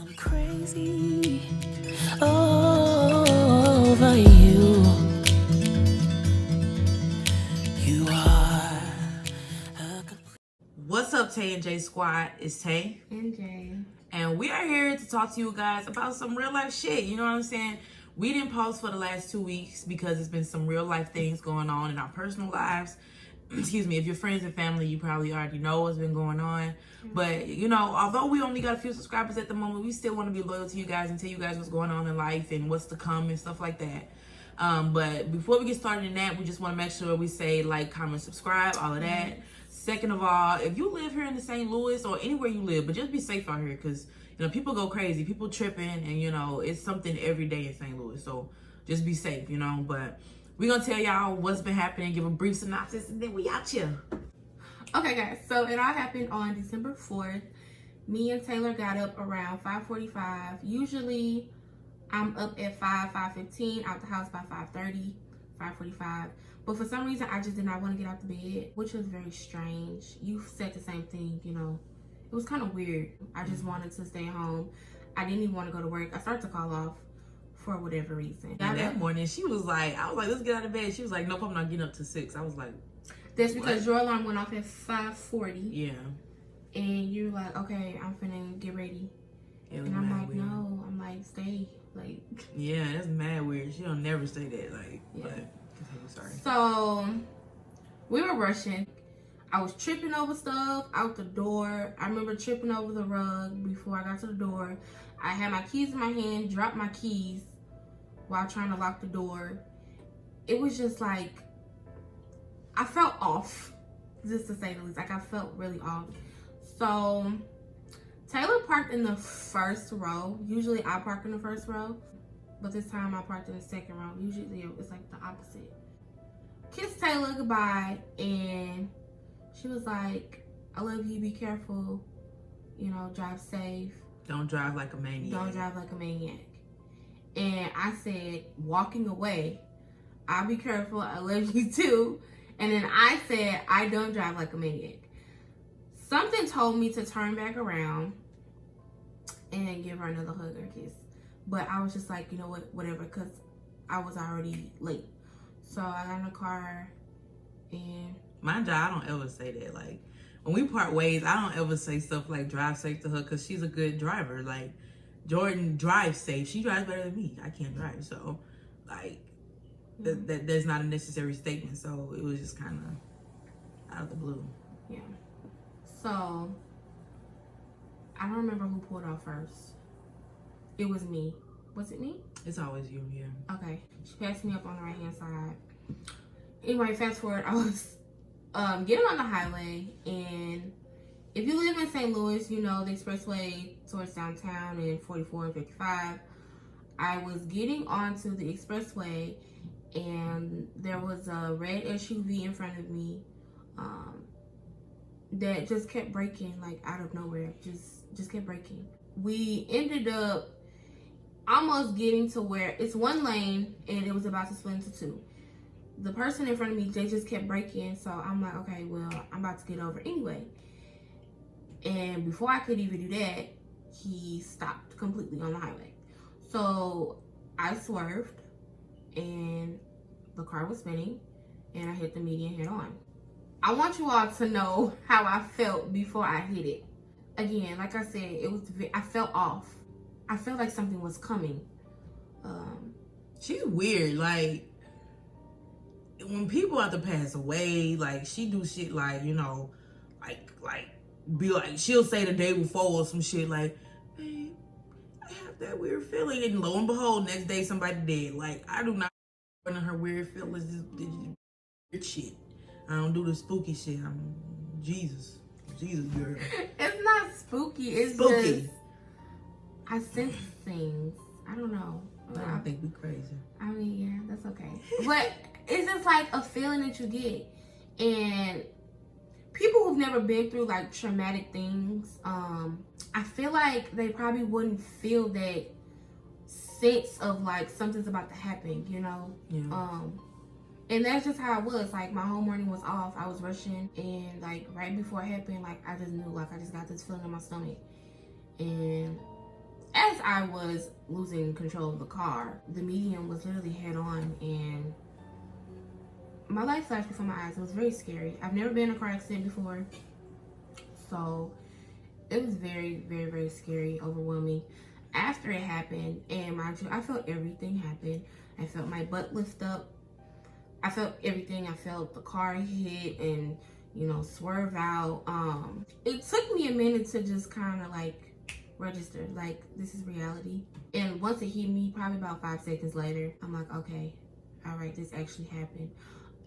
I'm crazy over you. You are a What's up, Tay&Jay squad? It's Tay and Jay, and we are here to talk to you guys about some real life shit. You know what I'm saying? We didn't post for the last 2 weeks because it's been some real life things going on in our personal lives. Excuse me, if you're friends and family, you probably already know what's been going on. But, you know, although we only got a few subscribers at the moment, we still want to be loyal to you guys and tell you guys what's going on in life and what's to come and stuff like that. But before we get started in that, we just want to make sure we say like, comment, subscribe, all of that. Second of all, if you live here in the St. Louis or anywhere you live, but just be safe out here because, you know, people go crazy, people tripping, and, you know, it's something every day in St. Louis. So just be safe, you know. But we're going to tell y'all what's been happening, give a brief synopsis, and then we out here. Okay, guys, so it all happened on December 4th. Me and Taylor got up around 5:45. Usually, I'm up at 5:15, out the house by 5:30, 5:45. But for some reason, I just did not want to get out the bed, which was very strange. You said the same thing, you know. It was kind of weird. I just wanted to stay home. I didn't even want to go to work. I started to call off for whatever reason. And that morning, she was like, I was like, let's get out of bed. She was like, nope, I'm not getting up till 6. I was like, that's because your alarm went off at 5:40. yeah. And you're like, okay, I'm finna get ready. And I'm like, weird. No, I'm like, stay. Like, yeah, that's mad weird. She don't never say that. Like, yeah. But continue, sorry. So we were rushing. I was tripping over stuff out the door. I remember tripping over the rug before I got to the door. I had my keys in my hand, dropped my keys while trying to lock the door. It was just like, I felt off, just to say the least. Like, I felt really off. So Taylor parked in the first row. Usually I park in the first row, but this time I parked in the second row. Usually it's like the opposite. Kissed Taylor goodbye, and she was like, I love you, be careful, you know, drive safe. Don't drive like a maniac. Don't drive like a maniac. And I said, walking away, I'll be careful, I love you too. And then I said, I don't drive like a maniac. Something told me to turn back around and give her another hug or kiss. But I was just like, you know what, whatever, because I was already late. So I got in the car and... Mind you, I don't ever say that. Like, when we part ways, I don't ever say stuff like drive safe to her because she's a good driver. Like, Jordyn drives safe. She drives better than me. I can't drive. So, like, that's not a necessary statement. So, it was just kind of out of the blue. Yeah. So, I don't remember who pulled off first. It was me. Was it me? It's always you, yeah. Okay. She passed me up on the right-hand side. Anyway, fast forward, I was getting on the highway, and if you live in St. Louis, you know the expressway towards downtown and 44 and 55. I was getting onto the expressway, and there was a red SUV in front of me that just kept braking, like out of nowhere. Just kept braking. We ended up almost getting to where it's one lane and it was about to split into two. The person in front of me, they just kept braking, so I'm like, okay, well, I'm about to get over anyway. And before I could even do that, he stopped completely on the highway. So I swerved, and the car was spinning, and I hit the median head on. I want you all to know how I felt before I hit it. Again, like I said, I felt off. I felt like something was coming. She's weird. Like, when people have to pass away, like, she do shit like, you know, like be like, she'll say the day before or some shit like, hey, I have that weird feeling, and lo and behold, next day somebody dead. Like, I do not in her weird feelings, this weird shit. I don't do the spooky shit. I'm Jesus girl. It's not spooky. It's spooky. Just I sense things. I don't know. I think we crazy. I mean, yeah, that's okay. But it's just like a feeling that you get, and people who've never been through like traumatic things, I feel like they probably wouldn't feel that sense of like something's about to happen, you know. Yeah. And that's just how it was. Like, my whole morning was off. I was rushing, and like right before it happened, like I just knew, like I just got this feeling in my stomach. And I was losing control of the car, the median was literally head on, and my life flashed before my eyes. It was very scary. I've never been in a car accident before, so it was very, very, very scary, overwhelming. After it happened, and mind you, I felt everything happen. I felt my butt lift up. I felt everything. I felt the car hit and, you know, swerve out. It took me a minute to just kind of like register, like, this is reality. And once it hit me, probably about 5 seconds later, I'm like, okay, all right, this actually happened.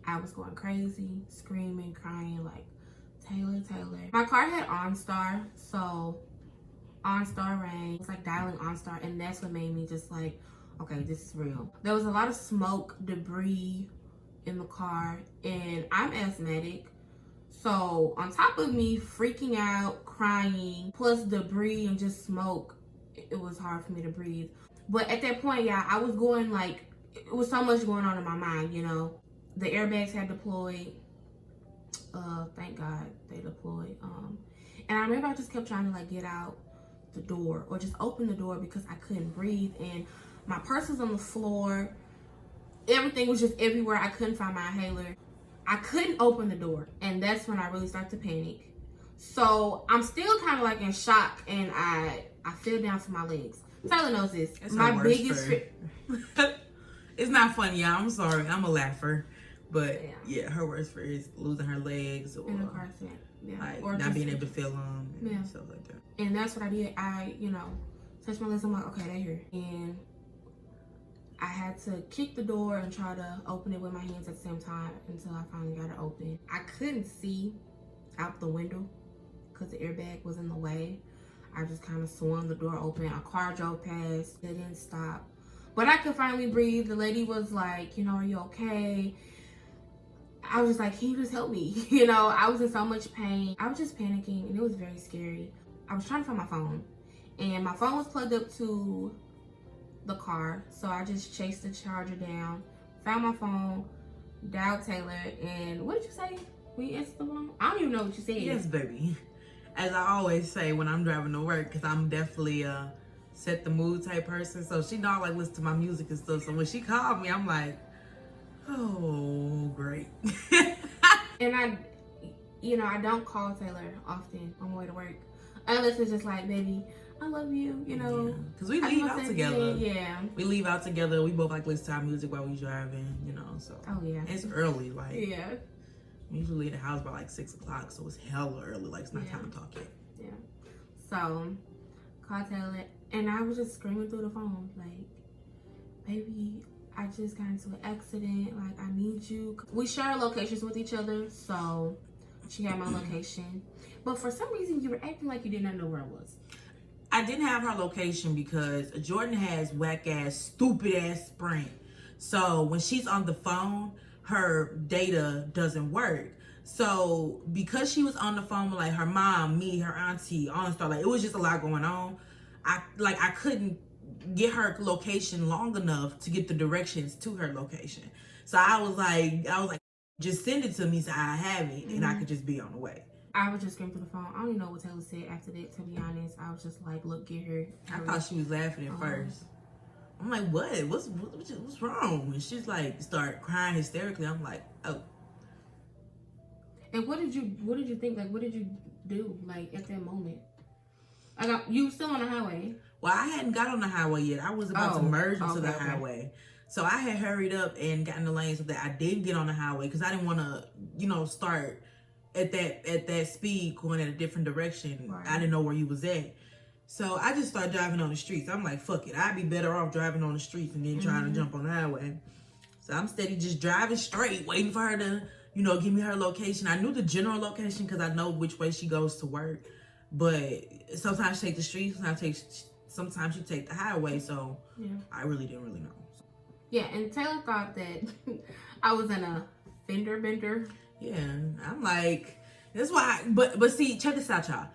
I was going crazy, screaming, crying, like, Taylor, Taylor. My car had OnStar, so OnStar rang. It's like dialing OnStar, and that's what made me just like, okay, this is real. There was a lot of smoke, debris in the car, and I'm asthmatic. So on top of me freaking out, crying, plus debris and just smoke, it was hard for me to breathe. But at that point, yeah, I was going like, it was so much going on in my mind, you know. The airbags had deployed. Thank God they deployed. And I remember I just kept trying to like get out the door or just open the door because I couldn't breathe, and my purse was on the floor. Everything was just everywhere. I couldn't find my inhaler. I couldn't open the door, and that's when I really started to panic. So I'm still kind of like in shock, and I fell down to my legs. Tyler knows this. It's my biggest fear. It's not funny, y'all. I'm sorry. I'm a laugher. But yeah, her worst fear is losing her legs or in a car accident. Yeah. like or not just being able to feel them and yeah. stuff like that. And that's what I did. I, you know, touched my legs. I'm like, okay, they're here. And I had to kick the door and try to open it with my hands at the same time until I finally got it open. I couldn't see out the window because the airbag was in the way. I just kind of swung the door open. A car drove past. They didn't stop. But I could finally breathe. The lady was like, you know, are you okay? I was just like, can you just help me? You know, I was in so much pain. I was just panicking, and it was very scary. I was trying to find my phone, and my phone was plugged up to the car, so I just chased the charger down, found my phone, dialed Taylor, and what did you say? We answered the phone? I don't even know what you said. Yes, baby. As I always say when I'm driving to work, because I'm definitely a set the mood type person, so she know I like listen to my music and stuff, so when she called me, I'm like, oh, great. And I, you know, I don't call Taylor often on my way to work, unless it's just like, baby, I love you, you know. Because we leave out together. Yeah. We leave out together. We both like listen to our music while we driving, you know, so. Oh, yeah. It's early, like. Yeah. We usually leave the house by like 6 o'clock, so it's hella early. Like, it's not time to talk yet. Yeah. So, called Taylor, and I was just screaming through the phone, like, baby, I just got into an accident. Like, I need you. We share locations with each other, so she had my location. But for some reason, you were acting like you did not know where I was. I didn't have her location because Jordyn has whack-ass, stupid-ass Sprint. So when she's on the phone, her data doesn't work. So because she was on the phone with like her mom, me, her auntie, OnStar, like it was just a lot going on. I couldn't get her location long enough to get the directions to her location. So I was like, just send it to me so I have it and I could just be on the way. I was just screaming through the phone. I don't even know what Taylor said after that, to be honest. I was just like, look, get her. I thought she was laughing at first. I'm like, what? What's wrong? And she's like, start crying hysterically. I'm like, oh. And what did you think? Like, what did you do? Like at that moment, you were still on the highway. Well, I hadn't got on the highway yet. I was about to merge into the highway. So I had hurried up and got in the lane so that I didn't get on the highway because I didn't want to, you know, start at that speed going in a different direction. Right. I didn't know where you was at. So I just started driving on the streets. I'm like, fuck it. I'd be better off driving on the streets and then trying to jump on the highway. So I'm steady just driving straight, waiting for her to, you know, give me her location. I knew the general location because I know which way she goes to work. But sometimes she take the streets, sometimes she take the highway. So I really didn't know. Yeah, and Taylor thought that I was in a fender bender. Yeah, I'm like, that's why. But see, check this out, y'all.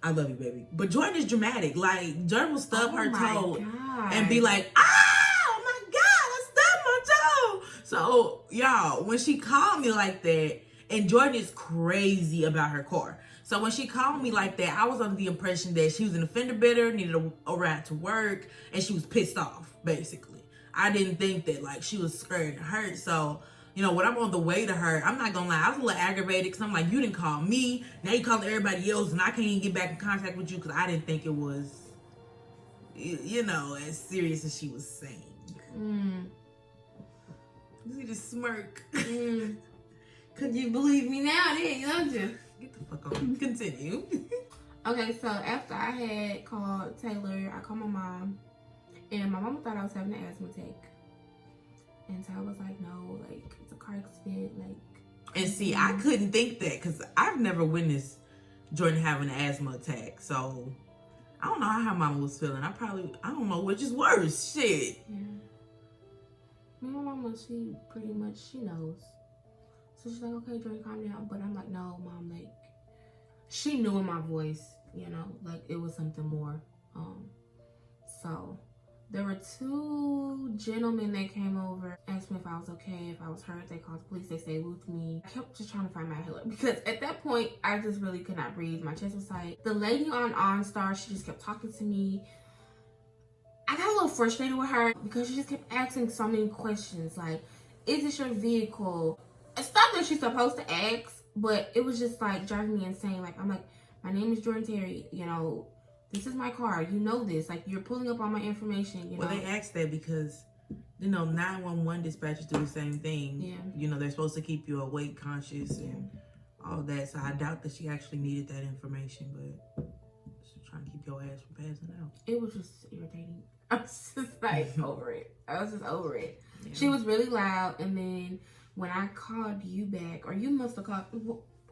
I love you, baby. But Jordyn is dramatic. Like, Jordyn will stub her toe and be like, oh my God, I stubbed my toe. So, y'all, when she called me like that, and Jordyn is crazy about her car. So when she called me like that, I was under the impression that she was an offender bidder, needed a ride to work, and she was pissed off, basically. I didn't think that, like, she was scared and hurt. So, you know, when I'm on the way to her, I'm not gonna lie, I was a little aggravated because I'm like, you didn't call me, now you calling everybody else, and I can't even get back in contact with you because I didn't think it was, you know, as serious as she was saying. You see the smirk. Could you believe me now then, don't you? Get the fuck on. Continue. Okay, so after I had called Taylor, I called my mom, and my mama thought I was having an asthma attack. And so I was like, no, like, it's a car accident, like. And see, I couldn't think that because I've never witnessed Jordyn having an asthma attack. So I don't know how her mama was feeling. I don't know which is worse. Shit. Yeah. My mama, she pretty much, she knows. So she's like, okay, Jordyn, calm down. But I'm like, no, mom, like, she knew in my voice, you know, like it was something more. So there were two gentlemen that came over, asked me if I was okay, if I was hurt. They called the police, they stayed with me. I kept just trying to find my inhaler because at that point, I just really could not breathe. My chest was tight. The lady on OnStar, she just kept talking to me. I got a little frustrated with her because she just kept asking so many questions. Like, is this your vehicle? It's stuff that she's supposed to ask, but it was just like driving me insane. Like, I'm like, my name is Jordyn Terry, you know, this is my car, you know this, like, you're pulling up all my information, you know. Well, they asked that because, you know, 911 dispatchers do the same thing. Yeah. You know, they're supposed to keep you awake, conscious, and all that. So I doubt that she actually needed that information, but she's trying to keep your ass from passing out. It was just irritating. I was just like over it. I was just over it. Yeah. She was really loud, and then when I called you back, or you must have called,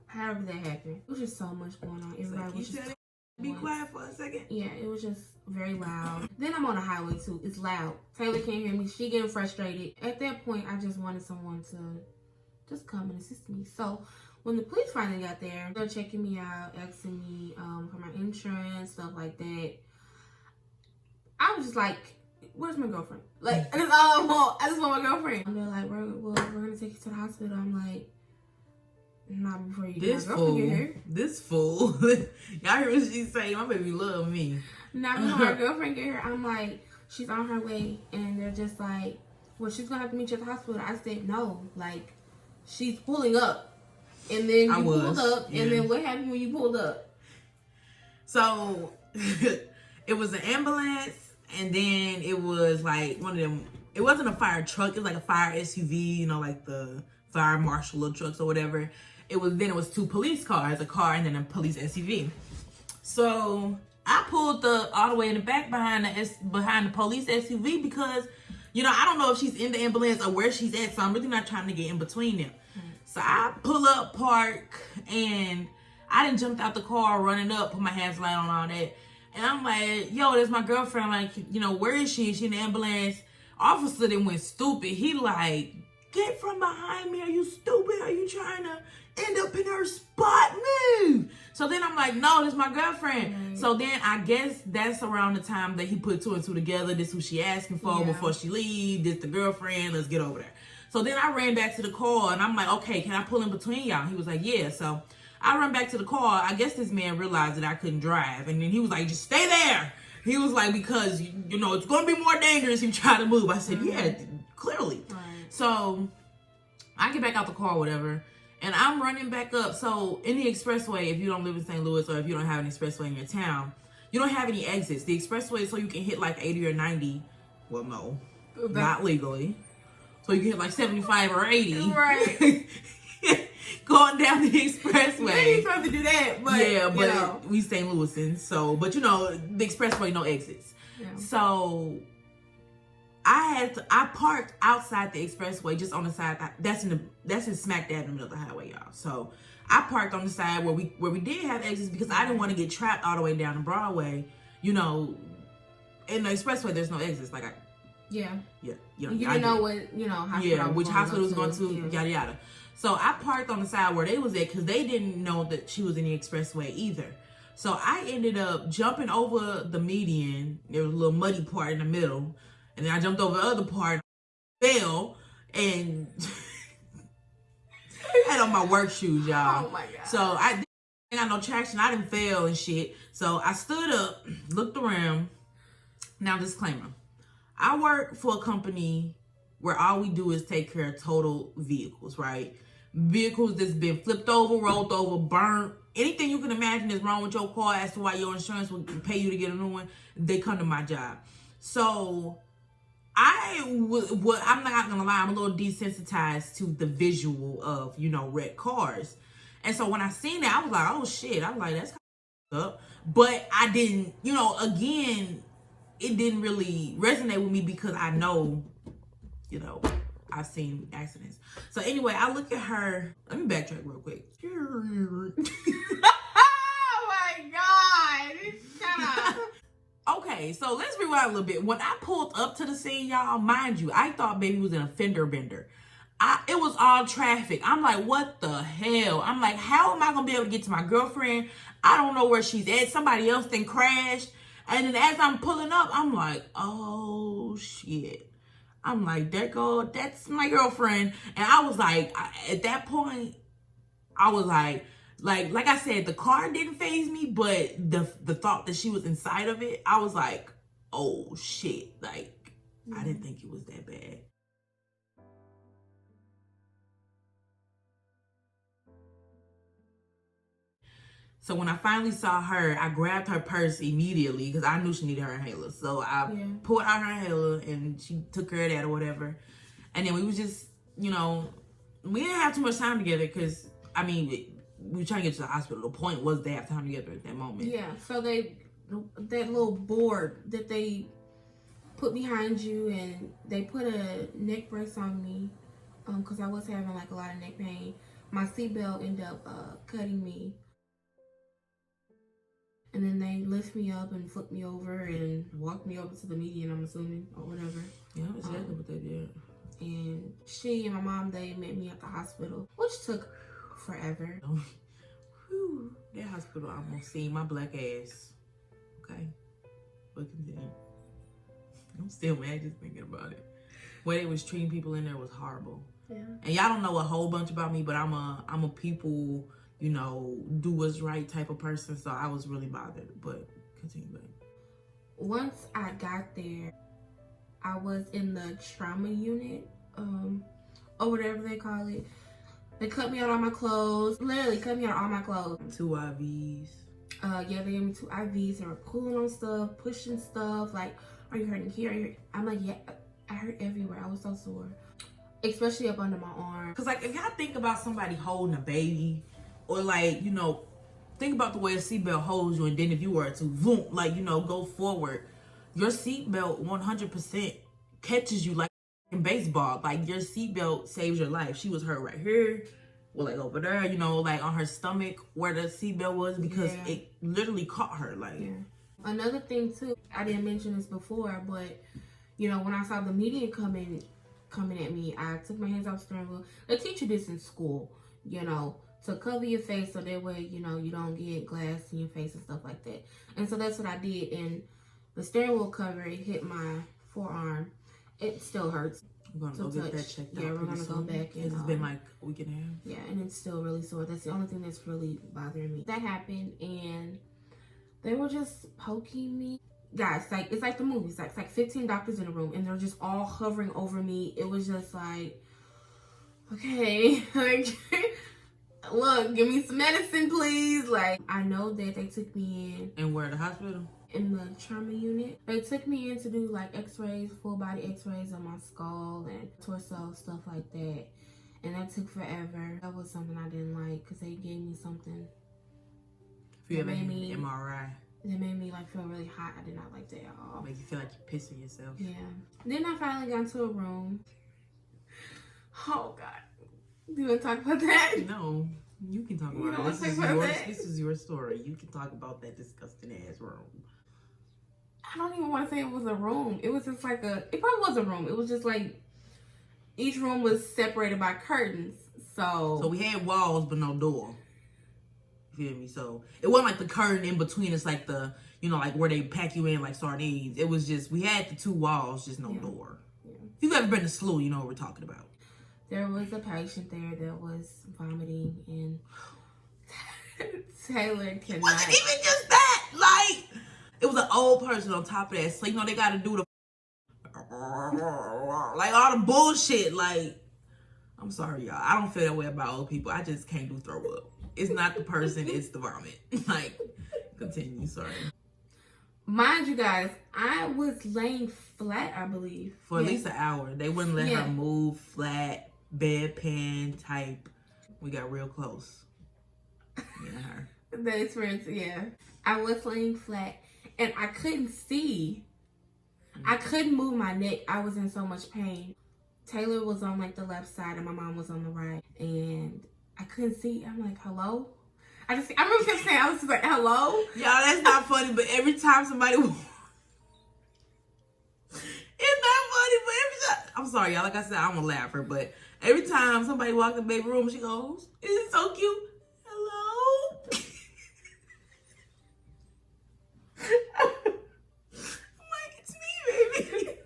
however that happened, it was just so much going on. Everybody was just be quiet for a second. Yeah, it was just very loud. Then I'm on the highway too. It's loud. Taylor can't hear me. She getting frustrated. At that point, I just wanted someone to just come and assist me. So when the police finally got there, they're checking me out, asking me for my insurance, stuff like that. I was just like, where's my girlfriend? Like, that's all I want. I just want my girlfriend. And they're like, we're gonna take you to the hospital. I'm like, not before you get my girlfriend get here. This fool. Y'all hear what she's saying? My baby love me. Not before my girlfriend get here. I'm like, she's on her way. And they're just like, well, she's gonna have to meet you at the hospital. I said, no. Like, she's pulling up. And then you pulled up. Yeah. And then what happened when you pulled up? So, it was an ambulance. And then it was like one of them. It wasn't a fire truck. It was like a fire SUV, you know, like the fire marshal little trucks or whatever. It was two police cars, a car and then a police SUV. So I pulled all the way in the back behind the police SUV because, you know, I don't know if she's in the ambulance or where she's at. So I'm really not trying to get in between them. So I pull up, park, and I done jumped out the car, running up, put my hands light on all that. And I'm like, yo, that's my girlfriend. I'm like, you know, where is she? Is she in the ambulance? Officer then went stupid. He like, get from behind me. Are you stupid? Are you trying to end up in her spot? Move. So then I'm like, no, this is my girlfriend. Mm-hmm. So then I guess that's around the time that he put two and two together. This is who she asking for before she leave. This the girlfriend. Let's get over there. So then I ran back to the car and I'm like, okay, can I pull in between y'all? He was like, yeah. So I run back to the car. I guess this man realized that I couldn't drive. And then he was like, just stay there. He was like, because, you know, it's going to be more dangerous if you try to move. I said, yeah, clearly. Right. So I get back out the car or whatever. And I'm running back up. So in the expressway, if you don't live in St. Louis or if you don't have an expressway in your town, you don't have any exits. The expressway is so you can hit like 80 or 90. Well, no, not legally. So you can hit like 75 or 80. Right. Going down the expressway. You ain't supposed to do that, but yeah, but you know. We St. Louisans, so but you know the expressway no exits. Yeah. So I parked outside the expressway just on the side. That's in smack dab in the middle of the highway, y'all. So I parked on the side where we did have exits because I didn't want to get trapped all the way down to Broadway. You know, in the expressway there's no exits. Like yeah, you didn't know what hospital which hospital was going to yada yada. So I parked on the side where they was at because they didn't know that she was in the expressway either. So I ended up jumping over the median. There was a little muddy part in the middle. And then I jumped over the other part, fell, and had on my work shoes, y'all. Oh my God. So I ain't got no traction. I didn't fail and shit. So I stood up, looked around. Now, disclaimer. I work for a company where all we do is take care of total vehicles, right? Vehicles that's been flipped over, rolled over, burnt. Anything you can imagine is wrong with your car as to why your insurance will pay you to get a new one, they come to my job. So I'm not gonna lie, I'm a little desensitized to the visual of, wrecked cars. And so when I seen that, I was like, oh shit. I was like, that's kind of up. But I didn't, again, it didn't really resonate with me because I know, I've seen accidents. So anyway, I look at her. Let me backtrack real quick. Oh my God. Shut up. Okay, so let's rewind a little bit. When I pulled up to the scene, y'all, mind you, I thought baby was in a fender bender. It was all traffic. I'm like, what the hell? I'm like, how am I going to be able to get to my girlfriend? I don't know where she's at. Somebody else then crashed. And then as I'm pulling up, I'm like, oh, shit. I'm like, that's my girlfriend. And I was like, at that point, I was like I said, the car didn't faze me, but the thought that she was inside of it, I was like, oh, shit. Like, I didn't think it was that bad. So when I finally saw her, I grabbed her purse immediately because I knew she needed her inhaler. So I pulled out her inhaler and she took care of that or whatever. And then we was just, we didn't have too much time together because, we were trying to get to the hospital. The point was they have time together at that moment. Yeah, so that little board that they put behind you and they put a neck brace on me because I was having like a lot of neck pain. My seatbelt ended up cutting me. And then they lift me up and flip me over and walk me over to the median, I'm assuming, or whatever. Yeah, that's exactly what they did. And she and my mom, they met me at the hospital, which took forever. Whew, that hospital almost seen my black ass. Okay, but continue. I'm still mad just thinking about it. The way they was treating people in there was horrible. Yeah. And y'all don't know a whole bunch about me, but I'm a people, do what's right type of person. So I was really bothered, but continue. Once I got there, I was in the trauma unit, or whatever they call it. They cut me out all my clothes. Literally cut me out all my clothes. 2 IVs. Yeah, they gave me 2 IVs. They were pulling on stuff, pushing stuff. Like, are you hurting here? I'm like, yeah, I hurt everywhere. I was so sore. Especially up under my arm. Because, like, if y'all think about somebody holding a baby, or, like, think about the way a seatbelt holds you, and then if you were to, boom, like, go forward, your seatbelt 100% catches you like in baseball. Like, your seatbelt saves your life. She was hurt right here, or, like, over there, like, on her stomach where the seatbelt was, because it literally caught her, like. Yeah. Another thing, too, I didn't mention this before, but, when I saw the median coming at me, I took my hands off the steering wheel. They teach you this in school, to cover your face so that way, you don't get glass in your face and stuff like that. And so that's what I did. And the steering wheel cover, it hit my forearm. It still hurts. We're going to go get that checked out. Yeah, we're going to go back. And, it's been like a week and a half. Yeah, and it's still really sore. That's the only thing that's really bothering me. That happened, and they were just poking me. Guys, it's like the movies. It's like 15 doctors in a room, and they're just all hovering over me. It was just like, okay, like, look, give me some medicine, please. Like, I know that they took me in. And where, the hospital? In the trauma unit. They took me in to do like x-rays, full body x-rays on my skull and torso, stuff like that. And that took forever. That was something I didn't like because they gave me something. Feel like an MRI. It made me like feel really hot. I did not like that at all. Make you feel like you're pissing yourself. Yeah. Then I finally got into a room. Oh God. Do you want to talk about that? No. You can talk about it. This is your story. You can talk about that disgusting ass room. I don't even want to say it was a room. It was just like it probably was a room. It was just like each room was separated by curtains. So we had walls but no door. You feel me? So it wasn't like the curtain in between. It's like the, like where they pack you in like sardines. It was just, we had the 2 walls, just no door. Yeah. If you've ever been to SLU, you know what we're talking about. There was a patient there that was vomiting and Taylor It cannot. wasn't even just that. Like, it was an old person on top of that. So, you know, they got to do the like all the bullshit. Like, I'm sorry, y'all. I don't feel that way about old people. I just can't do throw up. It's not the person, it's the vomit. Like, continue. Sorry. Mind you guys, I was laying flat, I believe. For at least an hour. They wouldn't let her move flat, bedpan type. We got real close. Me and her. The experience, yeah. I was laying flat and I couldn't see. I couldn't move my neck. I was in so much pain. Taylor was on like the left side and my mom was on the right. And I couldn't see. I'm like, hello? I remember kept saying, I was just like, hello? Y'all, that's not funny, but every time somebody it's not funny, but every time, I'm sorry, y'all, like I said, I'm a laugher, but every time somebody walks in the baby room, she goes, "Isn't it so cute? Hello?" I'm like, it's me, baby.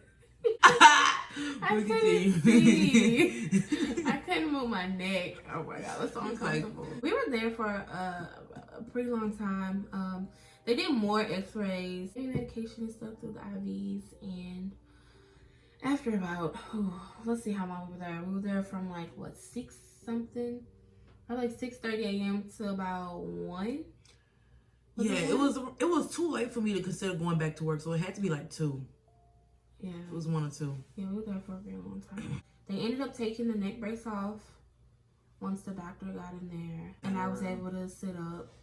I couldn't see. I couldn't move my neck. Oh my god, it was so uncomfortable. We were there for a pretty long time. They did more x-rays, medication and stuff through the IVs, and after about, let's see how long we were there. We were there from like, what, 6 something? Probably like 6:30 a.m. to about 1. Yeah, it was too late for me to consider going back to work, so it had to be like 2. Yeah. It was 1 or 2. Yeah, we were there for a very long time. They ended up taking the neck brace off once the doctor got in there. And I was able to sit up,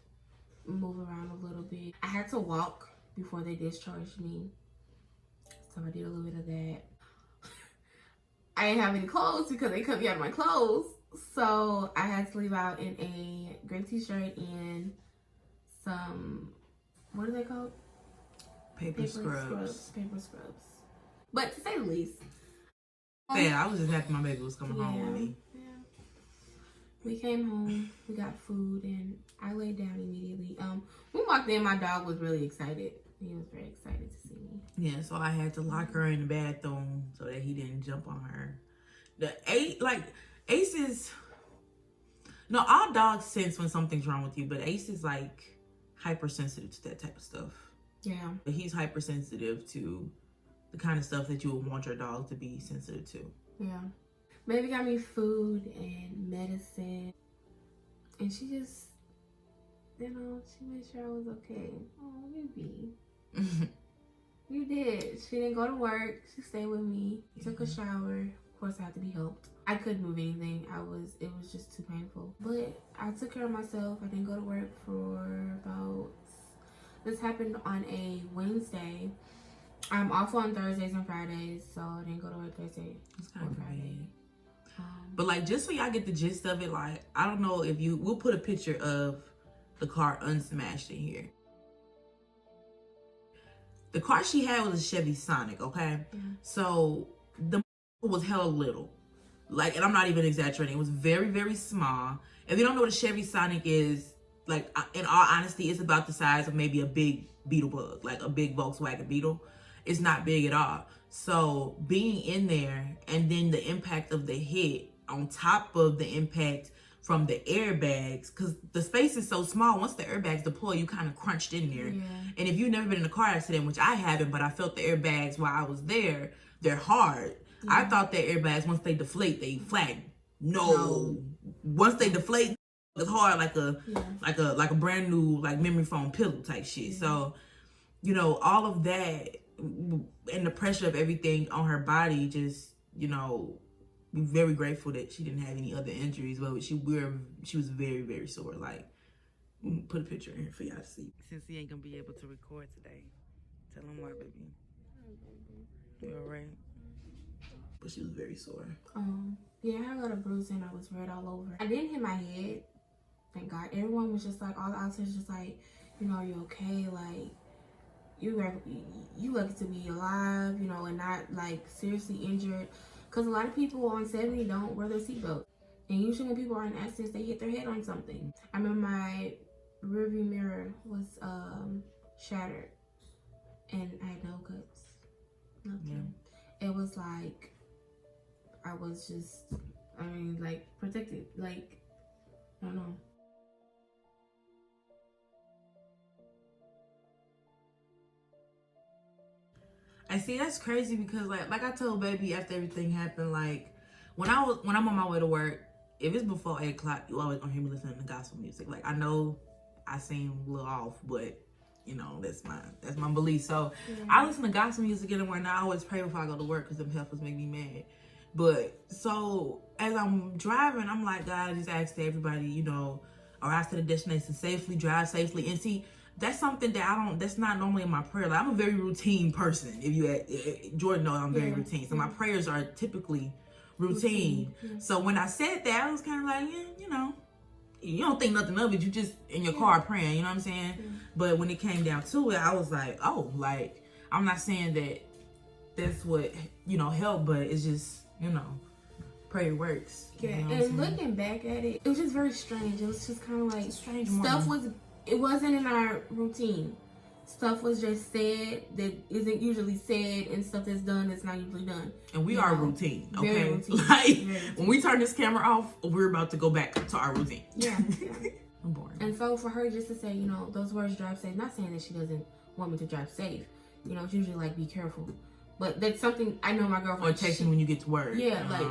move around a little bit. I had to walk before they discharged me. So I did a little bit of that. I didn't have any clothes because they cut me out of my clothes. So I had to leave out in a gray t-shirt and some, what are they called? Paper scrubs. Paper scrubs. But to say the least. Yeah, I was just happy my baby was coming home with me. Yeah. We came home, we got food, and I laid down immediately. When we walked in, my dog was really excited. He was very excited to see me. Yeah, so I had to lock her in the bathroom so that he didn't jump on her. Ace is, no, all dogs sense when something's wrong with you, but Ace is like hypersensitive to that type of stuff. Yeah. He's hypersensitive to the kind of stuff that you would want your dog to be sensitive to. Yeah. Baby got me food and medicine. And she just, you know, she made sure I was okay. Oh, baby. You did. She didn't go to work. She stayed with me. Took a shower. Of course, I had to be helped. I couldn't move anything. It was just too painful. But I took care of myself. I didn't go to work for about, this happened on a Wednesday. I'm off on Thursdays and Fridays, so I didn't go to work Thursday or Friday. But like, just so y'all get the gist of it, like, I don't know if we'll put a picture of the car unsmashed in here. The car she had was a Chevy Sonic, okay? Yeah. So the was hella little. Like, and I'm not even exaggerating. It was very, very small. If you don't know what a Chevy Sonic is, like, in all honesty, it's about the size of maybe a big Beetle bug, like a big Volkswagen Beetle. It's not big at all. So being in there and then the impact of the hit on top of the impact from the airbags, because the space is so small, once the airbags deploy, you kind of crunched in there. Yeah. And if you've never been in a car accident, which I haven't, but I felt the airbags while I was there, they're hard. Yeah. I thought that airbags, once they deflate, they flatten. No. Once they deflate, it's hard like a brand new like memory foam pillow type shit. Mm-hmm. So, you know, all of that and the pressure of everything on her body, just, you know, we're very grateful that she didn't have any other injuries, but she was very, very sore. Like, put a picture in here for y'all to see. Since he ain't gonna be able to record today, tell him why, baby. You all right? But she was very sore. Yeah, I had a lot of bruising. I was red all over. I didn't hit my head. Thank God. Everyone was just like, all the outsiders just like, you know, are you okay? Like, you lucky to be alive, you know, and not like seriously injured. Because a lot of people on 70 don't wear their seatbelt. And usually when people are in accidents, they hit their head on something. I remember my rearview mirror was shattered. And I had no cuts. Nothing. Yeah. It was like, I was just, like, protected. Like, I don't know. And see, that's crazy because like I told baby after everything happened, like when I'm on my way to work, if it's before 8 o'clock, you always gonna hear me listening to gospel music. Like I know I seem a little off, but you know, that's my belief. So I listen to gospel music anywhere, and I always pray before I go to work because them heifers make me mad. But so as I'm driving, I'm like, God, I just ask that everybody, you know, arrive to the destination safely, drive safely. And see, that's something that that's not normally in my prayer. Like, I'm a very routine person. If you Jordyn knows I'm very routine. So my prayers are typically routine. So when I said that, I was kind of like, yeah, you know, you don't think nothing of it. You just in your car praying, you know what I'm saying? But when it came down to it, I was like, oh, like, I'm not saying that that's what, you know, helped, but it's just, you know, prayer works. Yeah, you know and looking back at it, it was just very strange. It was just kind of like strange it wasn't in our routine. Stuff was just said that isn't usually said, and stuff that's done that's not usually done. And we are routine, okay? Very routine. Like, very routine. when we turn this camera off, we're about to go back to our routine. Yeah. I'm boring. And so for her just to say, you know, those words, drive safe, not saying that she doesn't want me to drive safe. You know, it's usually like, be careful. But that's something I know my girlfriend. Or texting when you get to work. Yeah, like,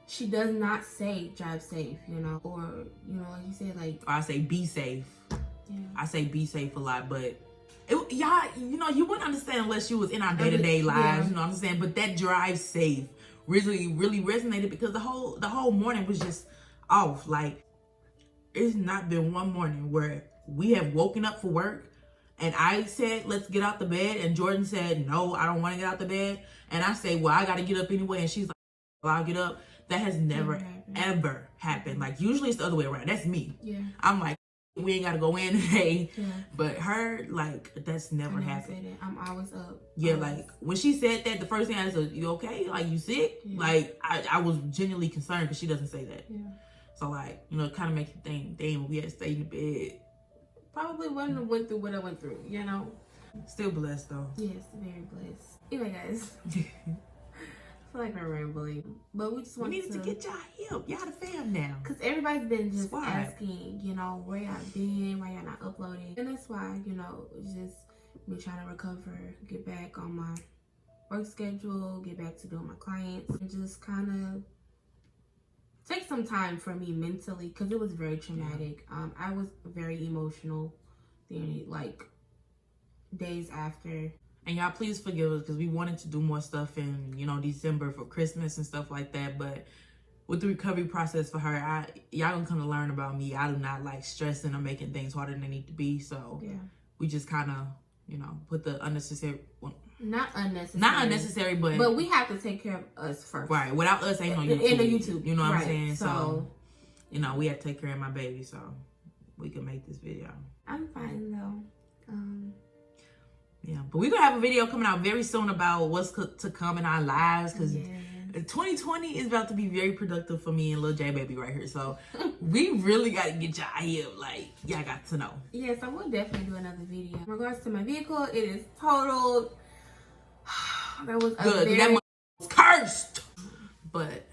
she does not say drive safe, you know, or, you know, like you said, like. Or I say be safe. Yeah. I say be safe a lot, but y'all, you know, you wouldn't understand unless you was in our day-to-day lives, you know what I'm saying? But that drive safe really resonated because the whole morning was just off. Like, it's not been one morning where we have woken up for work and I said, let's get out the bed, and Jordyn said, no, I don't want to get out the bed. And I say, well, I got to get up anyway. And she's like, well, I'll get up. That has never, ever happened. Like, usually it's the other way around. That's me. Yeah. I'm like, we ain't got to go in today. Yeah. But her, like, that's never happened. I'm always up. Yeah, like, when she said that, the first thing I said, you okay? Like, you sick? Yeah. Like, I was genuinely concerned because she doesn't say that. Yeah. So, like, you know, it kind of makes you think, damn, we had to stay in the bed. Probably wouldn't have went through what I went through, you know? Still blessed, though. Yes, very blessed. Anyway, guys. I feel like we're rambling. But we just wanted to get y'all help. Y'all the fam now. Because everybody's been just asking, you know, where y'all been, why y'all not uploading. And that's why, you know, it's just me trying to recover, get back on my work schedule, get back to doing my clients, and just kind of take some time for me mentally, because it was very traumatic. I was very emotional like days after. And y'all please forgive us because we wanted to do more stuff in, you know, December for Christmas and stuff like that. But with the recovery process for her, y'all gonna come to learn about me. I do not like stressing or making things harder than they need to be. So we just kind of, you know, put the unnecessary. Not unnecessary, but we have to take care of us first. Right. Without us, ain't no YouTube. In the YouTube. You know what I'm saying? So, you know, we have to take care of my baby so we can make this video. I'm fine though. Yeah, but we're gonna have a video coming out very soon about what's to come in our lives, because 2020 is about to be very productive for me and Lil J baby right here. So we really got to get y'all here. Like, y'all got to know. Yes, I will definitely do another video. In regards to my vehicle, it is totaled. That was good. That was cursed. But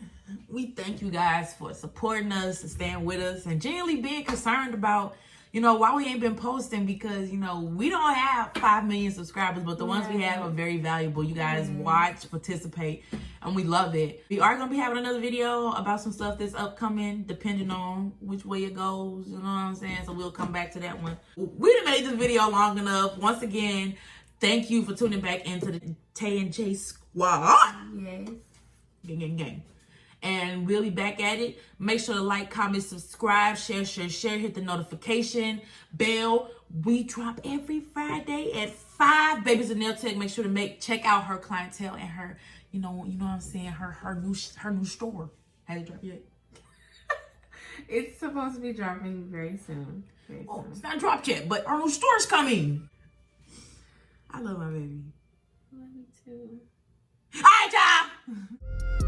we thank you guys for supporting us and staying with us and genuinely being concerned about, you know, why we ain't been posting, because, you know, we don't have 5 million subscribers, but the ones we have are very valuable. You guys watch, participate, and we love it. We are going to be having another video about some stuff that's upcoming, depending on which way it goes, you know what I'm saying? So we'll come back to that one. We done made this video long enough. Once again, thank you for tuning back into the TAY&JAY squad. Yes. Gang, gang, gang. And we'll be back at it. Make sure to like, comment, subscribe, share. Hit the notification bell. We drop every Friday at 5. Baby's a nail tech. Make sure to check out her clientele and her, you know what I'm saying, her new store. Has it dropped yet? It's supposed to be dropping very soon. It's not dropped yet, but our new store's coming. I love my baby. Love you too. All right, y'all.